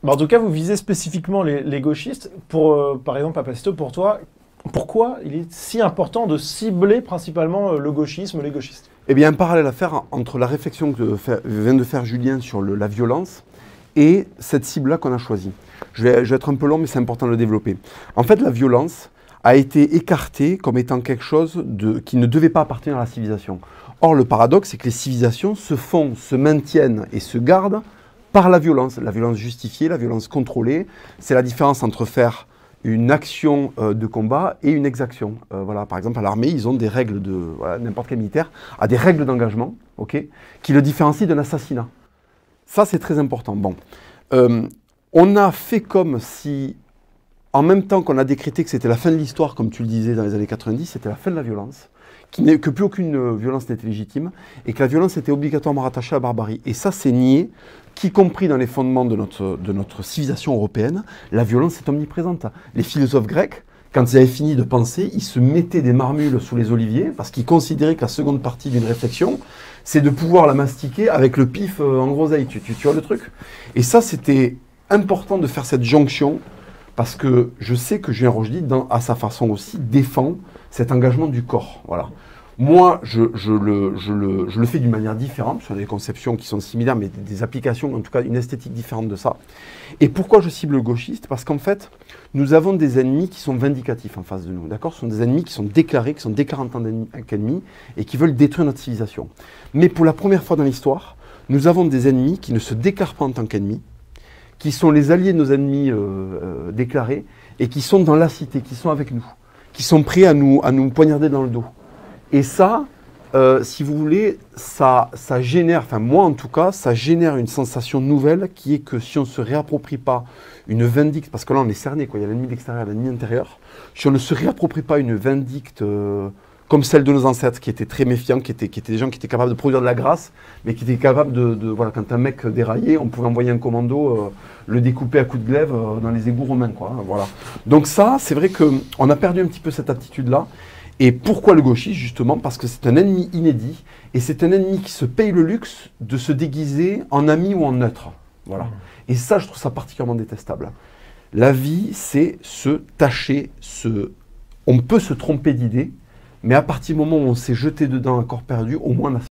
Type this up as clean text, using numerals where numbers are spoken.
En tout cas, vous visez spécifiquement les gauchistes. Par exemple, Papasto, pour toi, pourquoi il est si important de cibler principalement le gauchisme, les gauchistes? Eh bien, un parallèle à faire entre la réflexion que vient de faire Julien sur la violence et cette cible-là qu'on a choisie. Je vais être un peu long, mais c'est important de le développer. En fait, la violence a été écartée comme étant quelque chose qui ne devait pas appartenir à la civilisation. Or, le paradoxe, c'est que les civilisations se maintiennent et se gardent par la violence justifiée, la violence contrôlée. C'est la différence entre faire une action de combat et une exaction. Voilà, par exemple, à l'armée, ils ont des règles n'importe quel militaire a des règles d'engagement, qui le différencient d'un assassinat. Ça, c'est très important. Bon, on a fait comme si, en même temps qu'on a décrété que c'était la fin de l'histoire, comme tu le disais dans les années 90, c'était la fin de la violence, que plus aucune violence n'était légitime, et que la violence était obligatoirement rattachée à la barbarie. Et ça, c'est nié, qu'y compris dans les fondements de notre civilisation européenne, la violence est omniprésente. Les philosophes grecs, quand ils avaient fini de penser, ils se mettaient des marmules sous les oliviers, parce qu'ils considéraient que la seconde partie d'une réflexion, c'est de pouvoir la mastiquer avec le pif en groseille. Tu vois le truc? Et ça, c'était important de faire cette jonction, parce que je sais que Julien Rochdy, à sa façon aussi, défend cet engagement du corps. Voilà. Moi, je le fais d'une manière différente, sur des conceptions qui sont similaires, mais des applications, en tout cas une esthétique différente de ça. Et pourquoi je cible le gauchiste? Parce qu'en fait, nous avons des ennemis qui sont vindicatifs en face de nous, d'accord? Ce sont des ennemis qui sont déclarés, qui sont déclarés en tant qu'ennemis, et qui veulent détruire notre civilisation. Mais pour la première fois dans l'histoire, nous avons des ennemis qui ne se déclarent pas en tant qu'ennemis, qui sont les alliés de nos ennemis déclarés, et qui sont dans la cité, qui sont avec nous, qui sont prêts à nous poignarder dans le dos. Et ça, si vous voulez, ça génère, enfin moi en tout cas, ça génère une sensation nouvelle qui est que si on ne se réapproprie pas une vindicte, parce que là on est cerné, quoi, il y a l'ennemi extérieur et l'ennemi intérieur, si on ne se réapproprie pas une vindicte comme celle de nos ancêtres, qui étaient très méfiants, qui étaient des gens qui étaient capables de produire de la grâce, mais qui étaient capables voilà, quand un mec déraillait, on pouvait envoyer un commando, le découper à coups de glaive dans les égouts romains, quoi, hein, voilà. Donc ça, c'est vrai qu'on a perdu un petit peu cette aptitude-là. Et pourquoi le gauchisme? Justement parce que c'est un ennemi inédit et c'est un ennemi qui se paye le luxe de se déguiser en ami ou en neutre. Voilà. Et ça, je trouve ça particulièrement détestable. La vie, c'est se tâcher, on peut se tromper d'idées, mais à partir du moment où on s'est jeté dedans à corps perdu, au moins on a